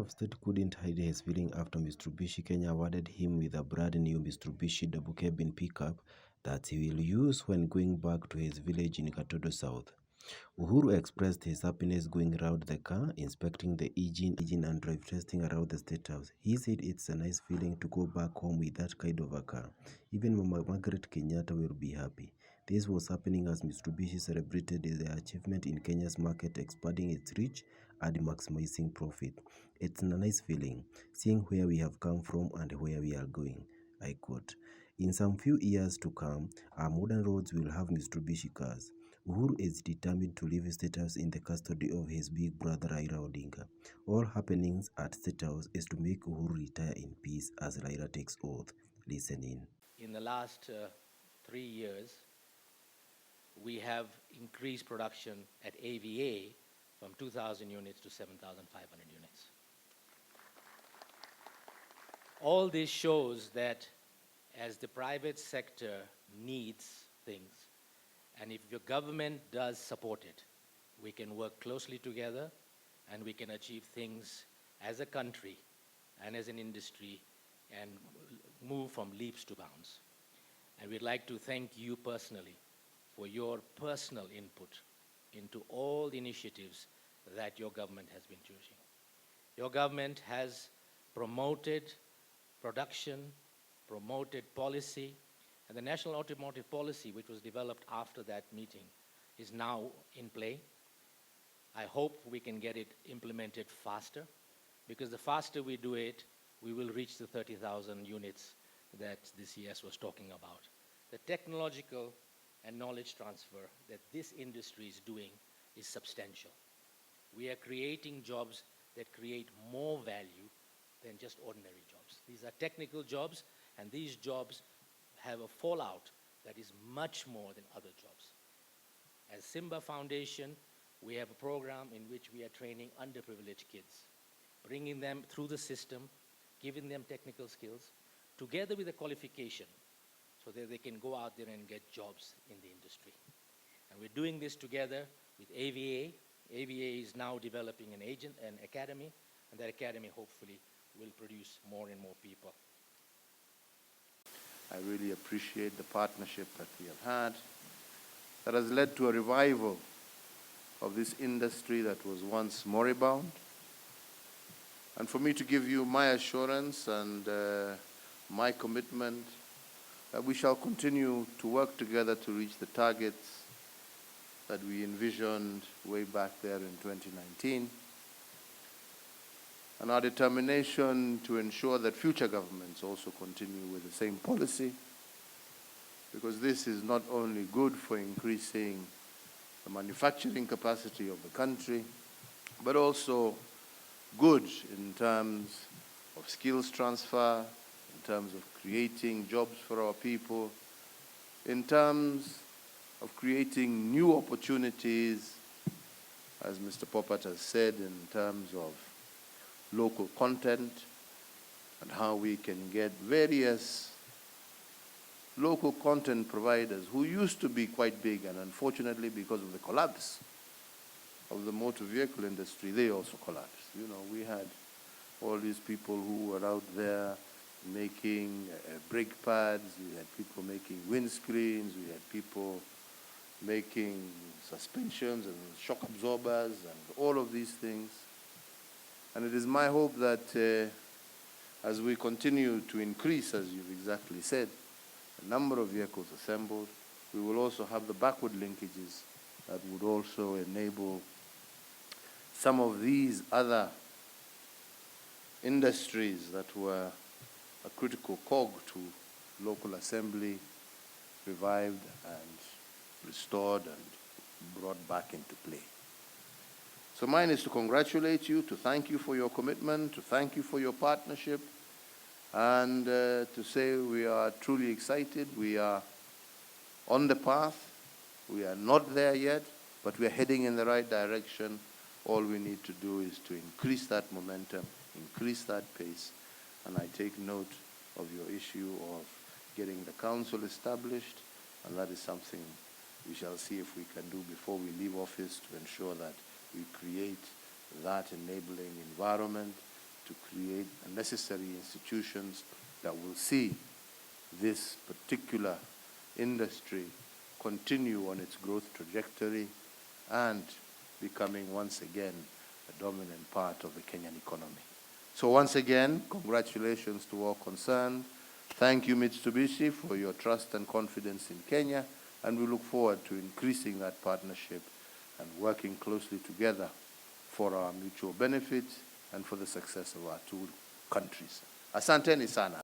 of State couldn't hide his feeling after Mitsubishi Kenya awarded him with a brand new Mitsubishi double cabin pickup that he will use when going back to his village in Katodo South. Uhuru expressed his happiness going around the car, inspecting the engine and drive testing around the State House. He said it's a nice feeling to go back home with that kind of a car. Even Mama Margaret Kenyatta will be happy. This was happening as Mitsubishi celebrated their achievement in Kenya's market, expanding its reach and maximizing profit. It's a nice feeling, seeing where we have come from and where we are going. I quote, "In some few years to come, our modern roads will have Mitsubishi cars." Uhuru is determined to leave State House in the custody of his big brother Raila Odinga. All happenings at State House is to make Uhuru retire in peace as Raila takes oath. Listen in. In the last 3 years, we have increased production at AVA from 2,000 units to 7,500 units. All this shows that as the private sector needs things, and if your government does support it, we can work closely together and we can achieve things as a country and as an industry and move from leaps to bounds. And we'd like to thank you personally for your personal input into all the initiatives that your government has been choosing. Your government has promoted production, promoted policy, and the National Automotive Policy, which was developed after that meeting, is now in play. I hope we can get it implemented faster, because the faster we do it, we will reach the 30,000 units that the CS was talking about. The technological and knowledge transfer that this industry is doing is substantial. We are creating jobs that create more value than just ordinary jobs. These are technical jobs, and these jobs have a fallout that is much more than other jobs. As Simba Foundation, we have a program in which we are training underprivileged kids, bringing them through the system, giving them technical skills, together with a qualification, so that they can go out there and get jobs in the industry. And we're doing this together with AVA. AVA is now developing an academy, and that academy hopefully will produce more and more people. I really appreciate the partnership that we have had that has led to a revival of this industry that was once moribund. And for me to give you my assurance and my commitment that we shall continue to work together to reach the targets that we envisioned way back there in 2019, and our determination to ensure that future governments also continue with the same policy, because this is not only good for increasing the manufacturing capacity of the country, but also good in terms of skills transfer, in terms of creating jobs for our people, in terms of creating new opportunities, as Mr. Popat has said, in terms of local content and how we can get various local content providers who used to be quite big, and unfortunately because of the collapse of the motor vehicle industry, they also collapsed. You know, we had all these people who were out there making brake pads, we had people making windscreens, we had people making suspensions and shock absorbers and all of these things. And it is my hope that as we continue to increase, as you've exactly said, the number of vehicles assembled, we will also have the backward linkages that would also enable some of these other industries that were a critical cog to local assembly revived and restored and brought back into play. So mine is to congratulate you, to thank you for your commitment, to thank you for your partnership, and to say we are truly excited. We are on the path. We are not there yet, but we are heading in the right direction. All we need to do is to increase that momentum, increase that pace, and I take note of your issue of getting the council established, and that is something we shall see if we can do before we leave office to ensure that we create that enabling environment to create the necessary institutions that will see this particular industry continue on its growth trajectory and becoming once again a dominant part of the Kenyan economy. So once again, congratulations to all concerned. Thank you, Mitsubishi, for your trust and confidence in Kenya, and we look forward to increasing that partnership and working closely together for our mutual benefit and for the success of our two countries. Asanteni sana.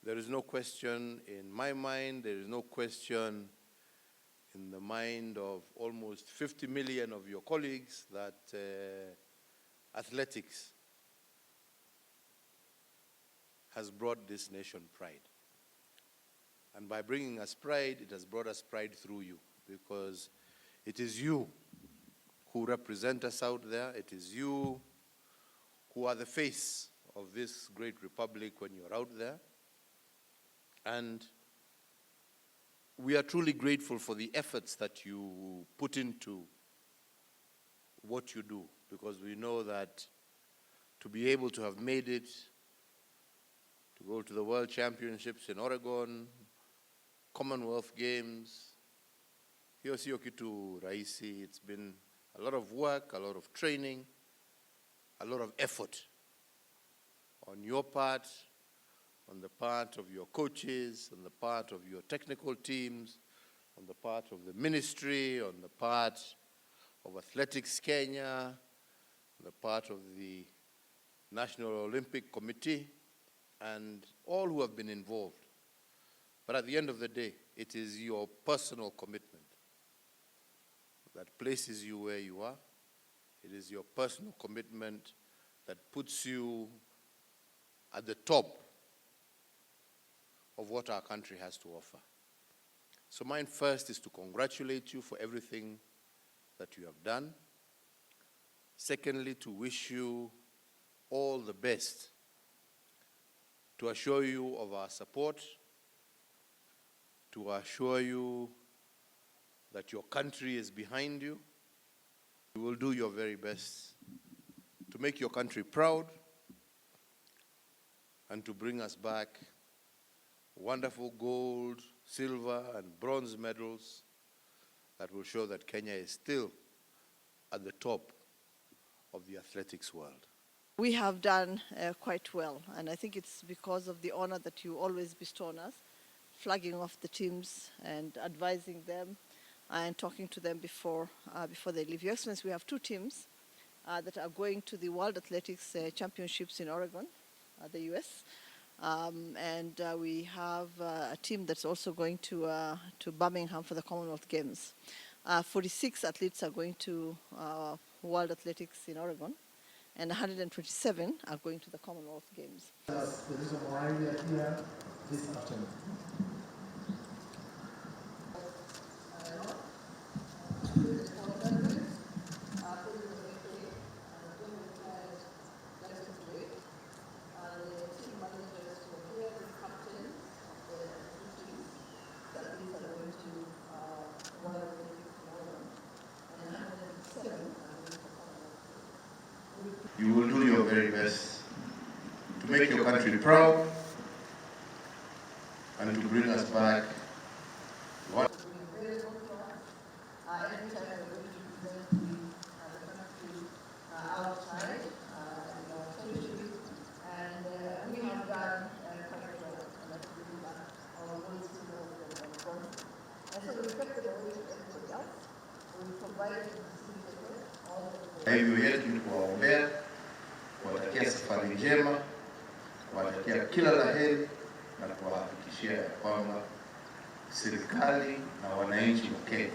There is no question in my mind, there is no question in the mind of almost 50 million of your colleagues that athletics has brought this nation pride. And by bringing us pride, it has brought us pride through you, because it is you who represent us out there. It is you who are the face of this great republic when you're out there. And we are truly grateful for the efforts that you put into what you do, because we know that to be able to have made it, to go to the World Championships in Oregon, Commonwealth Games, hiyo sio kitu rahisi. It's been a lot of work, a lot of training, a lot of effort on your part, on the part of your coaches, on the part of your technical teams, on the part of the ministry, on the part of Athletics Kenya, on the part of the National Olympic Committee, and all who have been involved. But at the end of the day, it is your personal commitment that places you where you are. It is your personal commitment that puts you at the top of what our country has to offer. So mine first is to congratulate you for everything that you have done. Secondly, to wish you all the best, to assure you of our support, to assure you that your country is behind you. You will do your very best to make your country proud and to bring us back wonderful gold, silver, and bronze medals that will show that Kenya is still at the top of the athletics world. We have done quite well, and I think it's because of the honor that you always bestow on us, flagging off the teams and advising them and talking to them before they leave. Your Excellency, we have two teams that are going to the World Athletics Championships in Oregon, the US. And we have a team that's also going to Birmingham for the Commonwealth Games. 46 athletes are going to World Athletics in Oregon, and 127 are going to the Commonwealth Games. That's the reason why we are here this afternoon. you will do your very best to make your country proud and to bring us back. Every time we're going to present the country outside in our territory, and we have done quite well. And that's really our goals and progress. And so we kept it away to everybody else. We provided the facilitators all the Hivyo yetu ni kuwaombea, kuwatakia safari njema, kuwatakia kila la heri na kuwahakikishia ya kwamba serikali na wananchi wa Kenya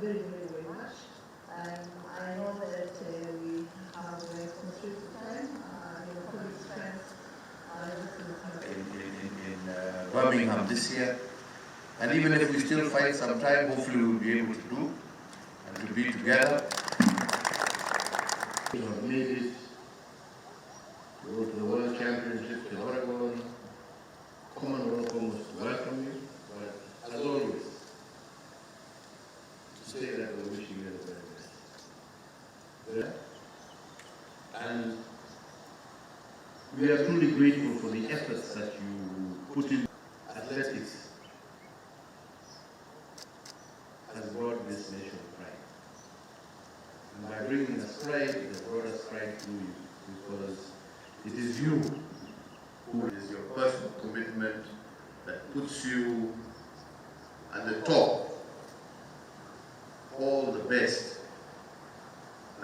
very, very much. And I know that we have constricted time. Your colleagues, friends, in Birmingham this year. And even if we still fight some time, hopefully we'll be able to do and to be together. We have made it to go to the World Championships in Oregon. Commonwealth almost welcome you, but as always, to say that we're wishing you the very best. And we are truly grateful for the efforts that you put in. Athletics has brought this nation pride. And by bringing us pride, it has brought us pride through you, because it is you who is your personal commitment that puts you at the top. All the best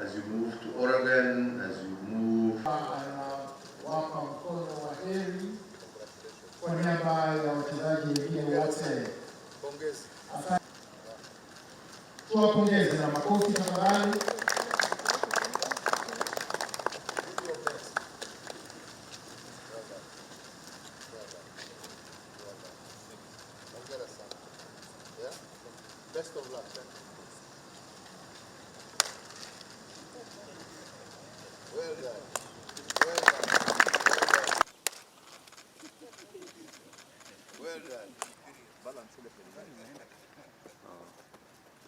as you move to Oregon, as you move. Wapa mkono wa heri kwa niaba ya wachezaji wengine wote. Tuwapongeze na makofi tafadhali. Best of luck. Well done. Well done. Well done.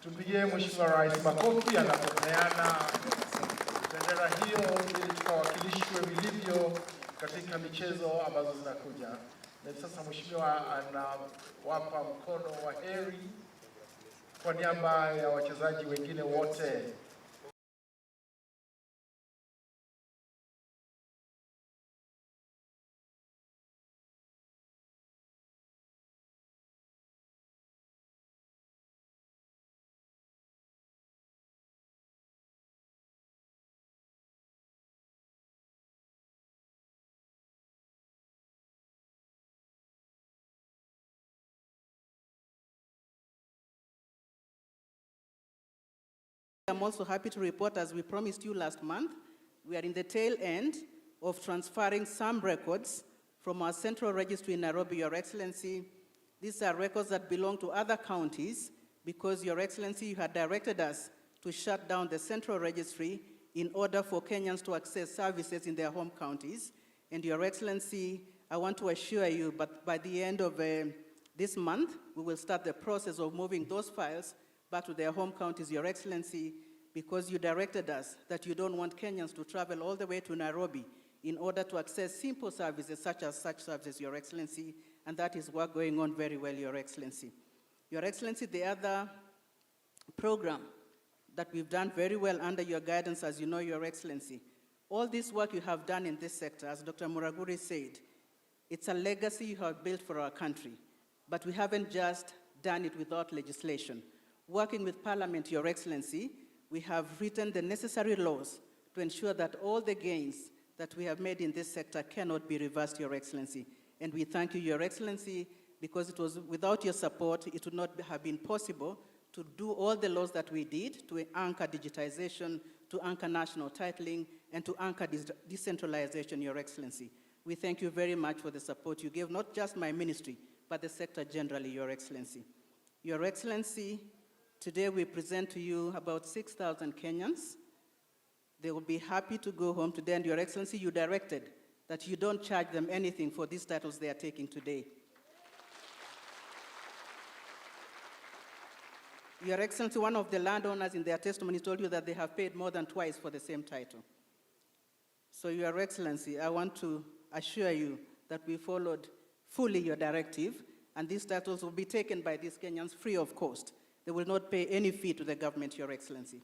Tumpigie Mheshimiwa Rais makofi anapopeana bendera hiyo ili tukawakilishwe vilivyo katika michezo ambazo zinakuja. Na sasa Mheshimiwa anawapa mkono wa heri kwa niaba ya wachezaji wengine wote. I'm also happy to report, as we promised you last month, we are in the tail end of transferring some records from our central registry in Nairobi, Your Excellency. These are records that belong to other counties because, Your Excellency, you had directed us to shut down the central registry in order for Kenyans to access services in their home counties. And Your Excellency, I want to assure you, but by the end of this month, we will start the process of moving those files back to their home counties, Your Excellency, because you directed us that you don't want Kenyans to travel all the way to Nairobi in order to access simple services such services, Your Excellency, and that is work going on very well, Your Excellency. Your Excellency, the other program that we've done very well under your guidance, as you know, Your Excellency, all this work you have done in this sector, as Dr. Muraguri said, it's a legacy you have built for our country, but we haven't just done it without legislation. Working with Parliament, Your Excellency, we have written the necessary laws to ensure that all the gains that we have made in this sector cannot be reversed, Your Excellency. And we thank you, Your Excellency, because it was without your support, it would not have been possible to do all the laws that we did to anchor digitization, to anchor national titling, and to anchor decentralization, Your Excellency. We thank you very much for the support you gave, not just my ministry, but the sector generally, Your Excellency. Your Excellency, today we present to you about 6,000 Kenyans They will be happy to go home today, and Your Excellency, you directed that you don't charge them anything for these titles they are taking today. Your Excellency, one of the landowners in their testimony told you that they have paid more than twice for the same title. So, Your Excellency, I want to assure you that we followed fully your directive, and these titles will be taken by these Kenyans free of cost. They will not pay any fee to the government, Your Excellency.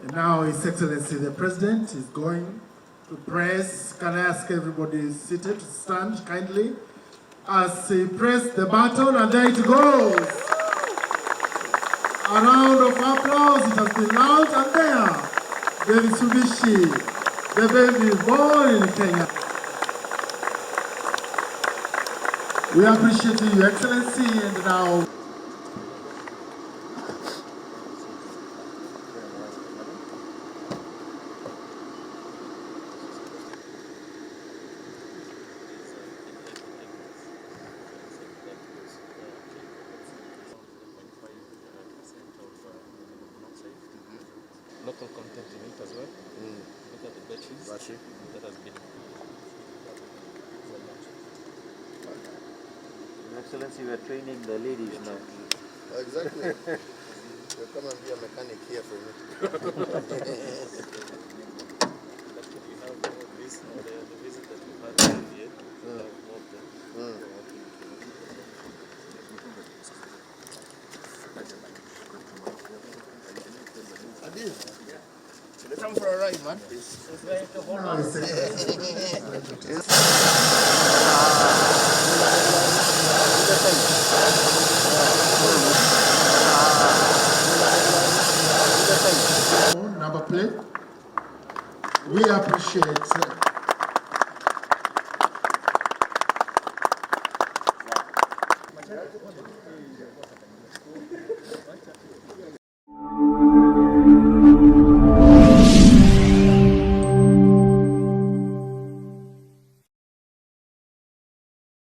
And now His Excellency the President is going to press. Can I ask everybody seated to stand kindly as he presses the button, and there it goes. A round of applause. It has been loud, and there, the Mitsubishi, the baby born in Kenya. We appreciate you, Your Excellency, and now. Local content in it as well. Look at the batteries. That has been. Your Excellency, we are training the ladies now. Exactly. You'll come and be a mechanic here for me. Actually, we have more of this. The visit that we've had here, we have more of them. Let's come for a ride, man. Number plate. We appreciate